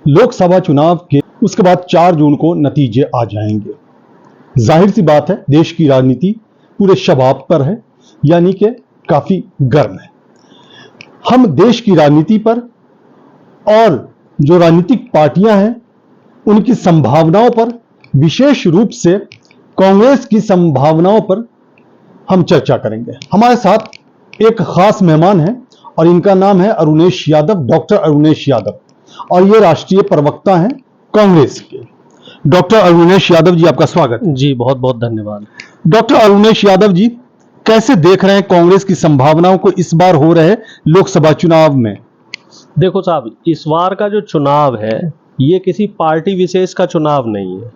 लोकसभा चुनाव के उसके बाद 4 जून को नतीजे आ जाएंगे। जाहिर सी बात है, देश की राजनीति पूरे शबाब पर है, यानी कि काफी गर्म है। हम देश की राजनीति पर और जो राजनीतिक पार्टियां हैं उनकी संभावनाओं पर, विशेष रूप से कांग्रेस की संभावनाओं पर हम चर्चा करेंगे। हमारे साथ एक खास मेहमान हैं और इनका नाम है अरुणेश यादव, डॉक्टर अरुणेश यादव, और ये राष्ट्रीय प्रवक्ता हैं कांग्रेस के। डॉक्टर अरुणेश यादव जी, आपका स्वागत जी। बहुत बहुत धन्यवाद। डॉक्टर अरुणेश यादव जी, कैसे देख रहे हैं कांग्रेस की संभावनाओं को इस बार हो रहे लोकसभा चुनाव में? देखो साहब, इस बार का जो चुनाव है ये किसी पार्टी विशेष का चुनाव नहीं है।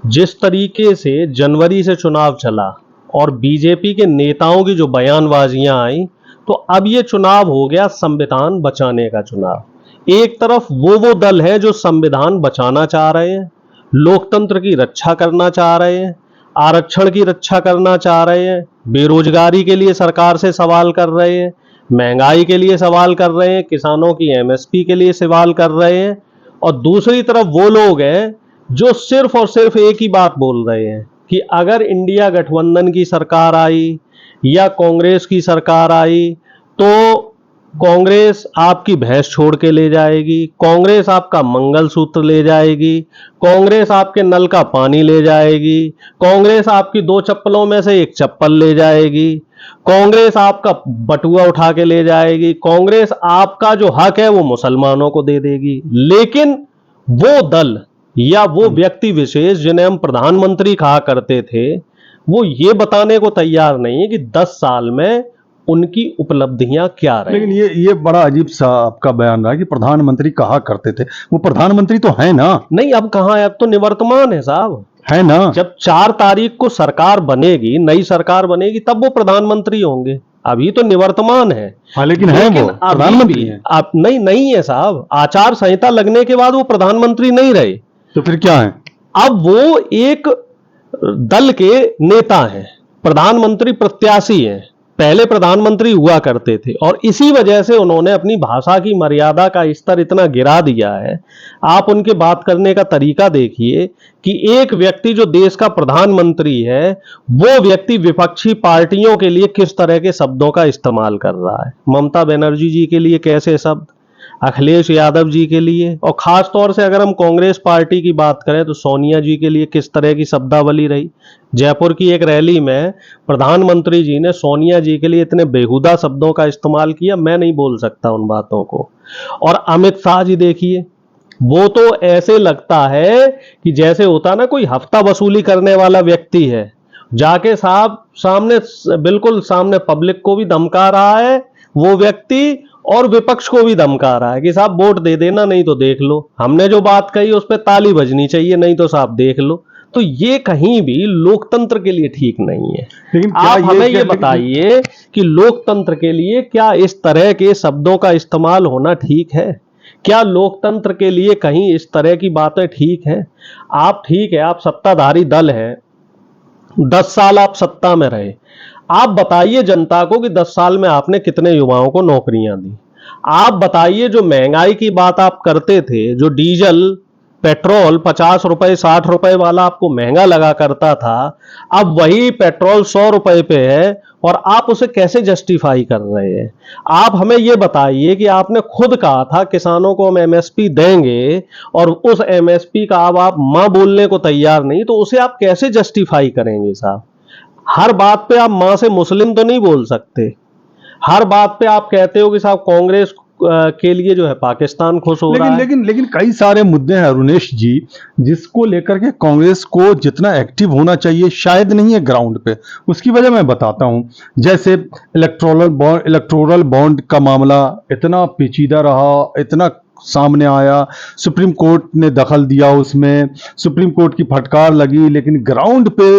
जिस तरीके से जनवरी से चुनाव चला और बीजेपी के नेताओं की जो बयानबाजियां आई, तो अब ये चुनाव हो गया संविधान बचाने का चुनाव। एक तरफ वो दल है जो संविधान बचाना चाह रहे हैं, लोकतंत्र की रक्षा करना चाह रहे हैं, आरक्षण की रक्षा करना चाह रहे हैं, बेरोजगारी के लिए सरकार से सवाल कर रहे हैं, महंगाई के लिए सवाल कर रहे हैं, किसानों की एमएसपी के लिए सवाल कर रहे हैं। और दूसरी तरफ वो लोग हैं जो सिर्फ और सिर्फ एक ही बात बोल रहे हैं कि अगर इंडिया गठबंधन की सरकार आई या कांग्रेस की सरकार आई तो कांग्रेस आपकी भैंस छोड़ के ले जाएगी, कांग्रेस आपका मंगलसूत्र ले जाएगी, कांग्रेस आपके नल का पानी ले जाएगी, कांग्रेस आपकी 2 चप्पलों में से 1 चप्पल ले जाएगी, कांग्रेस आपका बटुआ उठा के ले जाएगी, कांग्रेस आपका जो हक है वो मुसलमानों को दे देगी। लेकिन वो दल या वो व्यक्ति विशेष जिन्हें हम प्रधानमंत्री कहा करते थे, वो ये बताने को तैयार नहीं है कि 10 साल में उनकी उपलब्धियां क्या रही। लेकिन ये बड़ा अजीब सा आपका बयान रहा कि प्रधानमंत्री कहा करते थे। वो प्रधानमंत्री तो है ना? नहीं, अब कहां है, अब तो निवर्तमान है साहब, है ना? जब 4 तारीख को सरकार बनेगी, नई सरकार बनेगी, तब वो प्रधानमंत्री होंगे। अभी तो निवर्तमान है। हाँ, लेकिन है वो प्रधानमंत्री है। आप नहीं है साहब, आचार संहिता लगने के बाद वो प्रधानमंत्री नहीं रहे। तो फिर क्या है? अब वो एक दल के नेता हैं, प्रधानमंत्री प्रत्याशी हैं, पहले प्रधानमंत्री हुआ करते थे, और इसी वजह से उन्होंने अपनी भाषा की मर्यादा का स्तर इतना गिरा दिया है। आप उनके बात करने का तरीका देखिए कि एक व्यक्ति जो देश का प्रधानमंत्री है वो व्यक्ति विपक्षी पार्टियों के लिए किस तरह के शब्दों का इस्तेमाल कर रहा है। ममता बनर्जी जी के लिए कैसे शब्द, अखिलेश यादव जी के लिए, और खास तौर से अगर हम कांग्रेस पार्टी की बात करें तो सोनिया जी के लिए किस तरह की शब्दावली रही। जयपुर की एक रैली में प्रधानमंत्री जी ने सोनिया जी के लिए इतने बेहुदा शब्दों का इस्तेमाल किया, मैं नहीं बोल सकता उन बातों को। और अमित शाह जी देखिए, वो तो ऐसे लगता है कि जैसे होता ना कोई हफ्ता वसूली करने वाला व्यक्ति है, जाके साहब सामने, बिल्कुल सामने पब्लिक को भी धमका रहा है वो व्यक्ति, और विपक्ष को भी धमका रहा है कि साहब वोट दे देना, नहीं तो देख लो, हमने जो बात कही उस पर ताली बजनी चाहिए, नहीं तो साहब देख लो। तो ये कहीं भी लोकतंत्र के लिए ठीक नहीं है। लेकिन आप हमें ये बताइए कि लोकतंत्र के लिए क्या इस तरह के शब्दों का इस्तेमाल होना ठीक है? क्या लोकतंत्र के लिए कहीं इस तरह की बातें ठीक है? आप ठीक है, आप सत्ताधारी दल हैं, 10 साल आप सत्ता में रहे, आप बताइए जनता को कि 10 साल में आपने कितने युवाओं को नौकरियां दी। आप बताइए, जो महंगाई की बात आप करते थे, जो डीजल पेट्रोल 50 रुपए 60 रुपए वाला आपको महंगा लगा करता था, अब वही पेट्रोल 100 रुपए पे है, और आप उसे कैसे जस्टिफाई कर रहे हैं? आप हमें यह बताइए कि आपने खुद कहा था किसानों को हम एमएसपी देंगे, और उस एमएसपी का अब आप मां बोलने को तैयार नहीं, तो उसे आप कैसे जस्टिफाई करेंगे साहब? हर बात पे आप मां से मुस्लिम तो नहीं बोल सकते। हर बात पे आप कहते हो कि साहब कांग्रेस के लिए जो है पाकिस्तान खुश हो रहा है। लेकिन कई सारे मुद्दे हैं अरुणेश जी, जिसको लेकर के कांग्रेस को जितना एक्टिव होना चाहिए शायद नहीं है ग्राउंड पे। उसकी वजह मैं बताता हूं। जैसे इलेक्टोरल बॉन्ड का मामला इतना पेचीदा रहा, इतना सामने आया, सुप्रीम कोर्ट ने दखल दिया उसमें, सुप्रीम कोर्ट की फटकार लगी, लेकिन ग्राउंड पे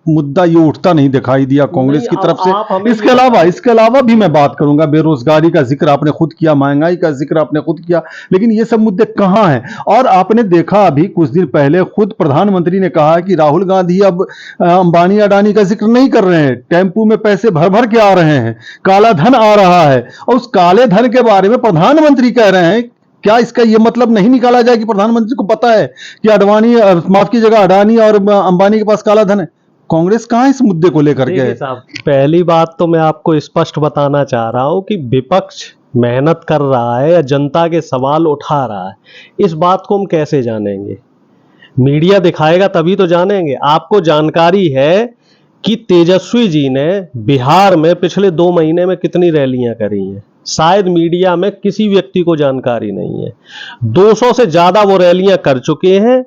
मुद्दा ये उठता नहीं दिखाई दिया कांग्रेस की तरफ से। इसके अलावा भी मैं बात करूंगा, बेरोजगारी का जिक्र आपने खुद किया, महंगाई का जिक्र आपने खुद किया, लेकिन ये सब मुद्दे कहां हैं? और आपने देखा अभी कुछ दिन पहले खुद प्रधानमंत्री ने कहा कि राहुल गांधी अब अंबानी अडानी का जिक्र नहीं कर रहे हैं, टेम्पू में पैसे भर भर के आ रहे हैं, काला धन आ रहा है, और उस काले धन के बारे में प्रधानमंत्री कह रहे हैं क्या इसका ये मतलब नहीं निकाला जाए कि प्रधानमंत्री को पता है कि अडवाणी, माफ कीजिएगा, अडानी और अंबानी के पास काला धन है? कांग्रेस कहाँ इस मुद्दे को लेकर के देखिए है? साहब, पहली बात तो मैं आपको स्पष्ट बताना चाह रहा हूं कि विपक्ष मेहनत कर रहा है या जनता के सवाल उठा रहा है, इस बात को हम कैसे जानेंगे? मीडिया दिखाएगा तभी तो जानेंगे। आपको जानकारी है कि तेजस्वी जी ने बिहार में पिछले 2 महीने में कितनी रैलियां करी हैं? शायद मीडिया में किसी व्यक्ति को जानकारी नहीं है। 200 से ज्यादा वो रैलियां कर चुके हैं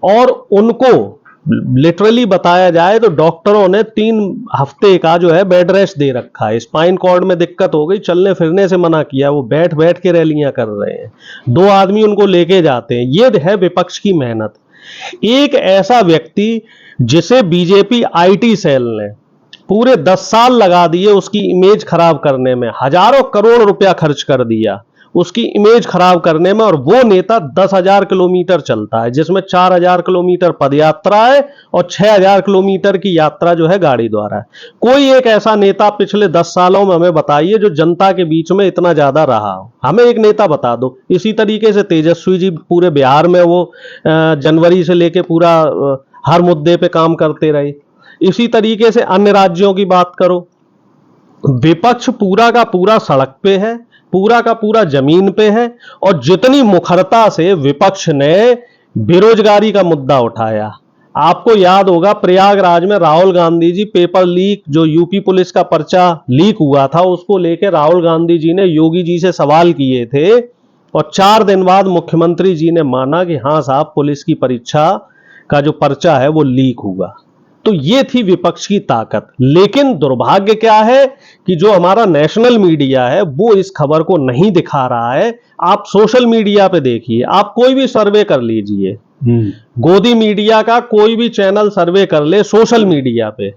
और उनको लिटरली बताया जाए तो डॉक्टरों ने 3 हफ्ते का जो है बेड रेस्ट दे रखा है। स्पाइन कॉर्ड में दिक्कत हो गई, चलने फिरने से मना किया, वो बैठ बैठ के रैलियां कर रहे हैं। 2 आदमी उनको लेके जाते हैं। ये है विपक्ष की मेहनत। एक ऐसा व्यक्ति जिसे बीजेपी आईटी सेल ने पूरे 10 साल लगा दिए उसकी इमेज खराब करने में, हजारों करोड़ रुपया खर्च कर दिया उसकी इमेज खराब करने में, और वो नेता 10,000 किलोमीटर चलता है, जिसमें 4,000 किलोमीटर पदयात्रा है और 6,000 किलोमीटर की यात्रा जो है गाड़ी द्वारा है। कोई एक ऐसा नेता पिछले 10 सालों में हमें बताइए जो जनता के बीच में इतना ज्यादा रहा हो। हमें एक नेता बता दो। इसी तरीके से तेजस्वी जी पूरे बिहार में वो जनवरी से लेके पूरा हर मुद्दे पे काम करते रहे। इसी तरीके से अन्य राज्यों की बात करो, विपक्ष पूरा का पूरा सड़क पे है, पूरा का पूरा जमीन पे है, और जितनी मुखरता से विपक्ष ने बेरोजगारी का मुद्दा उठाया। आपको याद होगा प्रयागराज में राहुल गांधी जी पेपर लीक, जो यूपी पुलिस का पर्चा लीक हुआ था, उसको लेकर राहुल गांधी जी ने योगी जी से सवाल किए थे, और 4 दिन बाद मुख्यमंत्री जी ने माना कि हाँ साहब, पुलिस की परीक्षा का जो पर्चा है वो लीक हुआ। तो ये थी विपक्ष की ताकत। लेकिन दुर्भाग्य क्या है कि जो हमारा नेशनल मीडिया है वो इस खबर को नहीं दिखा रहा है। आप सोशल मीडिया पे देखिए, आप कोई भी सर्वे कर लीजिए, गोदी मीडिया का कोई भी चैनल सर्वे कर ले सोशल मीडिया पे,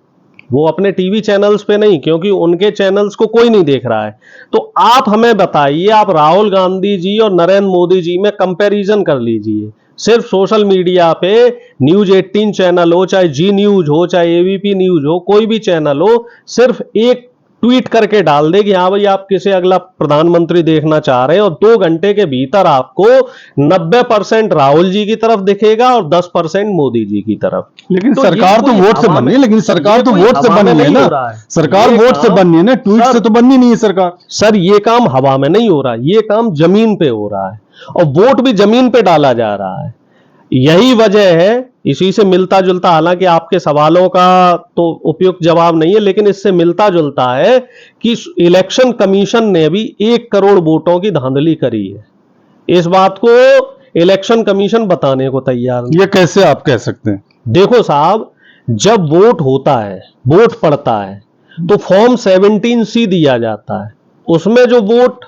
वो अपने टीवी चैनल्स पे नहीं, क्योंकि उनके चैनल्स को कोई नहीं देख रहा है। तो आप हमें बताइए, आप राहुल गांधी जी और नरेंद्र मोदी जी में कंपैरिजन कर लीजिए। सिर्फ सोशल मीडिया पे न्यूज 18 चैनल हो, चाहे जी न्यूज हो, चाहे एबीपी न्यूज हो, कोई भी चैनल हो, सिर्फ एक ट्वीट करके डाल दे कि हाँ भाई आप किसे अगला प्रधानमंत्री देखना चाह रहे हैं, और 2 घंटे के भीतर आपको 90% राहुल जी की तरफ दिखेगा और 10% मोदी जी की तरफ। लेकिन तो सरकार तो वोट से बननी है, लेकिन सरकार तो वोट से बननी है ना, सरकार वोट से बननी है ना, ट्वीट से तो बननी नहीं है सरकार। सर ये काम हवा में नहीं हो रहा, ये काम जमीन पे हो रहा है, और वोट भी जमीन पे डाला जा रहा है। यही वजह है, इसी से मिलता जुलता, हालांकि आपके सवालों का तो उपयुक्त जवाब नहीं है, लेकिन इससे मिलता जुलता है कि इलेक्शन कमीशन ने भी 1 करोड़ वोटों की धांधली करी है। इस बात को इलेक्शन कमीशन बताने को तैयार नहीं। ये कैसे आप कह सकते हैं? देखो साहब, जब वोट होता है, वोट पड़ता है, तो फॉर्म 17C दिया जाता है। उसमें जो वोट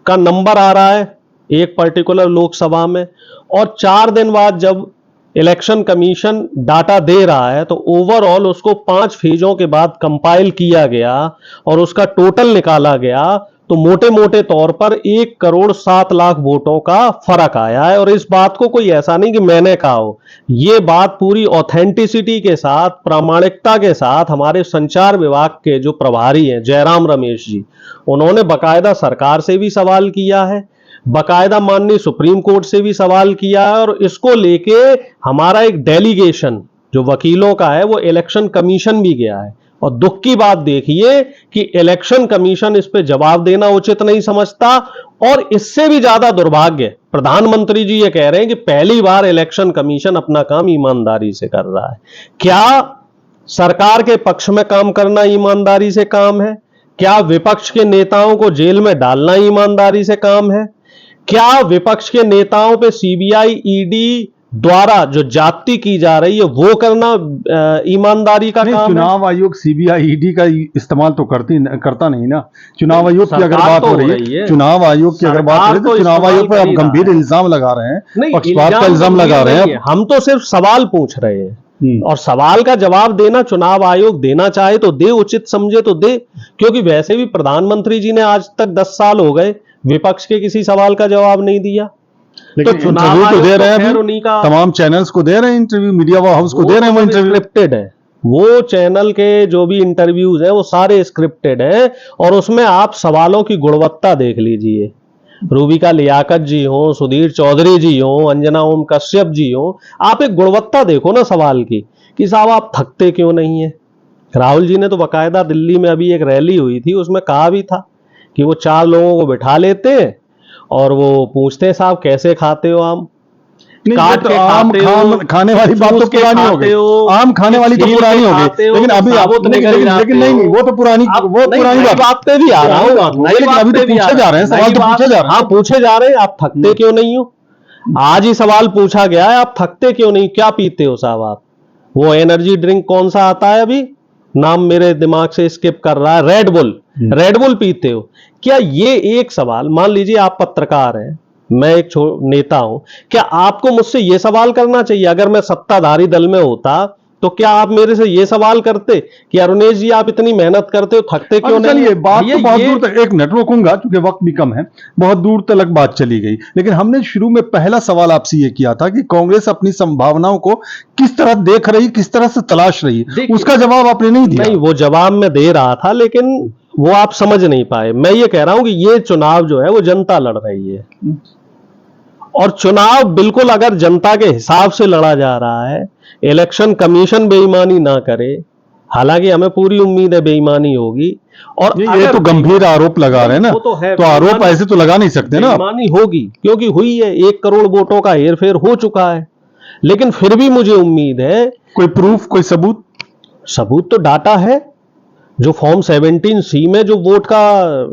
का नंबर आ रहा है एक पर्टिकुलर लोकसभा में, और 4 दिन बाद जब इलेक्शन कमीशन डाटा दे रहा है, तो ओवरऑल उसको 5 फेजों के बाद कंपाइल किया गया और उसका टोटल निकाला गया, तो मोटे मोटे तौर पर 1 करोड़ 7 लाख वोटों का फर्क आया है। और इस बात को कोई ऐसा नहीं कि मैंने कहा हो, ये बात पूरी ऑथेंटिसिटी के साथ, प्रामाणिकता के साथ हमारे संचार विभाग के जो प्रभारी हैं जयराम रमेश जी, उन्होंने बकायदा सरकार से भी सवाल किया है, बकायदा माननीय सुप्रीम कोर्ट से भी सवाल किया है, और इसको लेके हमारा एक डेलीगेशन जो वकीलों का है वो इलेक्शन कमीशन भी गया है। और दुख की बात देखिए कि इलेक्शन कमीशन इस पे जवाब देना उचित नहीं समझता, और इससे भी ज्यादा दुर्भाग्य, प्रधानमंत्री जी ये कह रहे हैं कि पहली बार इलेक्शन कमीशन अपना काम ईमानदारी से कर रहा है। क्या सरकार के पक्ष में काम करना ईमानदारी से काम है? क्या विपक्ष के नेताओं को जेल में डालना ईमानदारी से काम है? क्या विपक्ष के नेताओं पे सीबीआई ईडी द्वारा जो जाति की जा रही है वो करना ईमानदारी का काम है? चुनाव आयोग सीबीआई ईडी का इस्तेमाल तो करता नहीं ना। चुनाव आयोग की अगर बात हो रही है, चुनाव आयोग की अगर बात हो रही है, तो चुनाव आयोग पर आप गंभीर इल्जाम लगा रहे हैं, पक्षपात का इल्जाम लगा रहे हैं। हम तो सिर्फ सवाल पूछ रहे हैं, और सवाल का जवाब देना चुनाव आयोग देना चाहे तो दे, उचित समझे तो दे, क्योंकि वैसे भी प्रधानमंत्री जी ने आज तक 10 साल हो गए विपक्ष के किसी सवाल का जवाब नहीं दिया। लेकिन तो चुनाव तो दे रहे हैं, उन्हीं का तमाम चैनल्स को दे रहे हैं इंटरव्यू, मीडिया हाउस को दे रहे हैं वो इंटरव्यू। स्क्रिप्टेड है, वो चैनल के जो भी इंटरव्यूज हैं वो सारे स्क्रिप्टेड हैं, और उसमें आप सवालों की गुणवत्ता देख लीजिए। रूबिका लियाकत जी हो, सुधीर चौधरी जी हो, अंजना ओम कश्यप जी हो, आप एक गुणवत्ता देखो ना सवाल की कि साहब आप थकते क्यों नहीं है। राहुल जी ने तो बाकायदा दिल्ली में अभी एक रैली हुई थी, उसमें कहा भी था कि वो 4 लोगों को बिठा लेते हैं और वो पूछते हैं साहब कैसे खाते हो आम, नहीं, ये काट तो के आम खाते हो, खाने वाली बात तो चूस के पुरानी हो खाते गई। हो, आम खाने वाली तो छील पुरानी के हो खाते गई, हो, लेकिन अभी आप साबुत निगल लेकिन जाते नहीं नहीं, हो। वो तो पुरानी अब वो नहीं, पुरानी नई बात बात पे भी आ रहा पुरानी हूँ, बात हो गई, नई लेकिन बात अभी पे तो भी आ पूछे रहा जा रहे हैं, सवाल नई तो बात, पूछे जा रहे हाँ हैं। पूछे जा रहे हैं, आप थकते क्यों नहीं हो। आज ही सवाल पूछा गया है, आप थकते क्यों नहीं, क्या पीते हो साहब आप। वो एनर्जी ड्रिंक कौन सा आता है अभी, नाम मेरे दिमाग से स्किप कर रहा है, रेड बुल, रेड बुल पीते हो क्या। ये एक सवाल, मान लीजिए आप पत्रकार हैं, मैं एक नेता हूं, क्या आपको मुझसे ये सवाल करना चाहिए। अगर मैं सत्ताधारी दल में होता तो क्या आप मेरे से ये सवाल करते कि अरुणेश जी आप इतनी मेहनत करते हो, थकते क्यों नहीं चलिए, हो? बात भैया तो बहुत ये दूर तक, एक मिनट रोकूंगा क्योंकि वक्त भी कम है, बहुत दूर तक बात चली गई, लेकिन हमने शुरू में पहला सवाल आपसे ये किया था कि कांग्रेस अपनी संभावनाओं को किस तरह देख रही, किस तरह से तलाश रही, देखिए, उसका जवाब आपने नहीं दिया। नहीं वो जवाब मैं दे रहा था, लेकिन वो आप समझ नहीं पाए। मैं ये कह रहा हूं कि ये चुनाव जो है वो जनता लड़ रही है, और चुनाव बिल्कुल अगर जनता के हिसाब से लड़ा जा रहा है, इलेक्शन कमीशन बेईमानी ना करे, हालांकि हमें पूरी उम्मीद है बेईमानी होगी। और ये अगर तो गंभीर आरोप लगा रहे हैं ना, वो तो है, तो आरोप बेईमानी ऐसे तो लगा नहीं सकते ना आप। बेईमानी होगी, क्योंकि हुई है, 1 करोड़ वोटों का हेरफेर हो चुका है। लेकिन फिर भी मुझे उम्मीद है, कोई प्रूफ, कोई सबूत? सबूत तो डाटा है, जो फॉर्म 17C में जो वोट का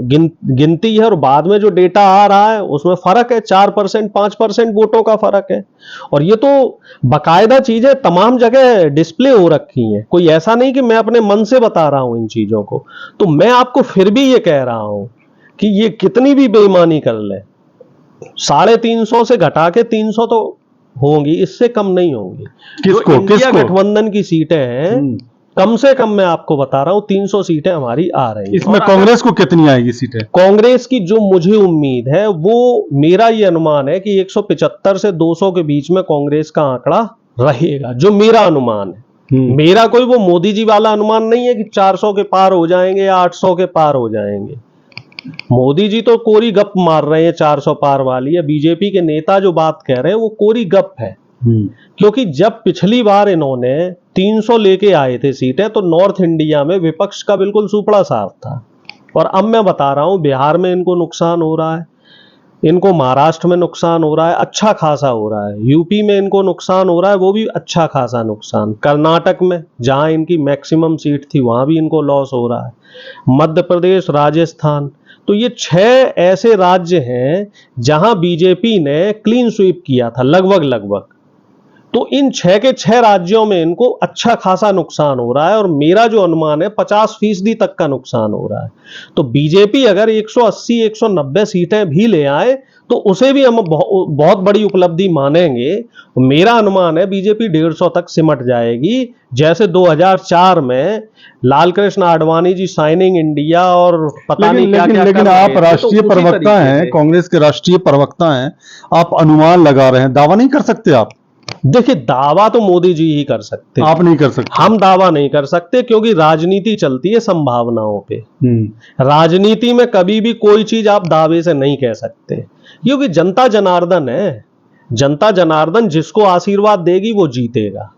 गिनती है और बाद में जो डेटा आ रहा है उसमें फर्क है, 4% 5% वोटों का फर्क है। और ये तो बाकायदा चीजें तमाम जगह डिस्प्ले हो रखी हैं, कोई ऐसा नहीं कि मैं अपने मन से बता रहा हूं इन चीजों को। तो मैं आपको फिर भी ये कह रहा हूं कि ये कितनी भी बेईमानी कर ले, 350 से घटा के 300 तो होंगी, इससे कम नहीं होंगी। जो इंडिया गठबंधन की सीटें हैं, कम से कम मैं आपको बता रहा हूं 300 सीटें हमारी आ रही हैं। इसमें कांग्रेस को कितनी आएगी सीटें? कांग्रेस की जो मुझे उम्मीद है, वो मेरा ये अनुमान है कि 175 से 200 के बीच में कांग्रेस का आंकड़ा रहेगा, जो मेरा अनुमान है। मेरा कोई वो मोदी जी वाला अनुमान नहीं है कि 400 के पार हो जाएंगे या 800 के पार हो जाएंगे। मोदी जी तो कोरी गप मार रहे हैं 400 पार वाली, या बीजेपी के नेता जो बात कह रहे हैं वो कोरी गप है। क्योंकि जब पिछली बार इन्होंने 300 लेके आए थे सीटें, तो नॉर्थ इंडिया में विपक्ष का बिल्कुल सुपड़ा साफ था। और अब मैं बता रहा हूं, बिहार में इनको नुकसान हो रहा है, इनको महाराष्ट्र में नुकसान हो रहा है, अच्छा खासा हो रहा है, यूपी में इनको नुकसान हो रहा है, वो भी अच्छा खासा नुकसान, कर्नाटक में जहां इनकी मैक्सिमम सीट थी वहां भी इनको लॉस हो रहा है, मध्य प्रदेश, राजस्थान। तो ये 6 ऐसे राज्य हैं जहां बीजेपी ने क्लीन स्वीप किया था लगभग। तो इन 6 के 6 राज्यों में इनको अच्छा खासा नुकसान हो रहा है, और मेरा जो अनुमान है 50% तक का नुकसान हो रहा है। तो बीजेपी अगर 180-190 सीटें भी ले आए तो उसे भी हम बहुत बड़ी उपलब्धि मानेंगे। मेरा अनुमान है बीजेपी 150 तक सिमट जाएगी, जैसे 2004 में लाल कृष्ण आडवाणी जी साइनिंग इंडिया और पता नहीं क्या क्या। लेकिन आप राष्ट्रीय प्रवक्ता हैं, कांग्रेस के राष्ट्रीय प्रवक्ता हैं, आप अनुमान लगा रहे हैं, दावा नहीं कर सकते आप? देखिए, दावा तो मोदी जी ही कर सकते, आप नहीं कर सकते। हम दावा नहीं कर सकते, क्योंकि राजनीति चलती है संभावनाओं पे। राजनीति में कभी भी कोई चीज आप दावे से नहीं कह सकते, क्योंकि जनता जनार्दन है, जनता जनार्दन जिसको आशीर्वाद देगी वो जीतेगा।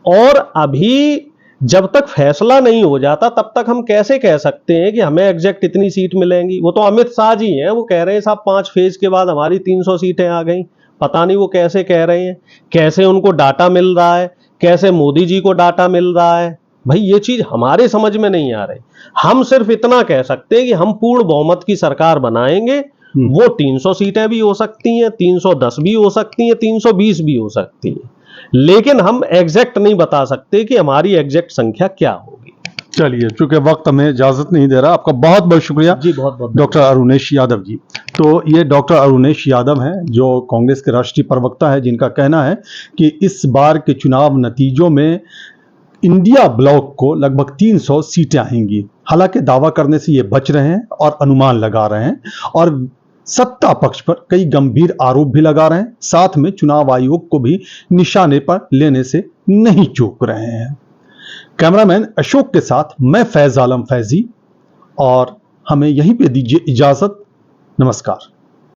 और अभी जब तक फैसला नहीं हो जाता तब तक हम कैसे कह सकते हैं कि हमें एग्जैक्ट इतनी सीट मिलेंगी। वो तो अमित शाह जी हैं, वो कह रहे हैं साहब 5 फेज के बाद हमारी 300 सीटें आ गई। पता नहीं वो कैसे कह रहे हैं, कैसे उनको डाटा मिल रहा है, कैसे मोदी जी को डाटा मिल रहा है। भाई ये चीज हमारे समझ में नहीं आ रही। हम सिर्फ इतना कह सकते हैं कि हम पूर्ण बहुमत की सरकार बनाएंगे। वो 300 सीटें भी हो सकती हैं, 310 भी हो सकती हैं, 320 भी हो सकती हैं, लेकिन हम एग्जैक्ट नहीं बता सकते कि हमारी एग्जैक्ट संख्या क्या होगी। चलिए, चूंकि वक्त हमें इजाजत नहीं दे रहा, आपका बहुत बहुत शुक्रिया जी, बहुत बहुत डॉक्टर अरुणेश यादव जी। तो ये डॉक्टर अरुणेश यादव हैं, जो कांग्रेस के राष्ट्रीय प्रवक्ता है, जिनका कहना है कि इस बार के चुनाव नतीजों में इंडिया ब्लॉक को लगभग 300 सीटें आएंगी। हालांकि दावा करने से ये बच रहे हैं और अनुमान लगा रहे हैं, और सत्ता पक्ष पर कई गंभीर आरोप भी लगा रहे हैं, साथ में चुनाव आयोग को भी निशाने पर लेने से नहीं चूक रहे हैं। कैमरामैन अशोक के साथ मैं फैज आलम फैजी, और हमें यहीं पे दीजिए इजाजत। नमस्कार।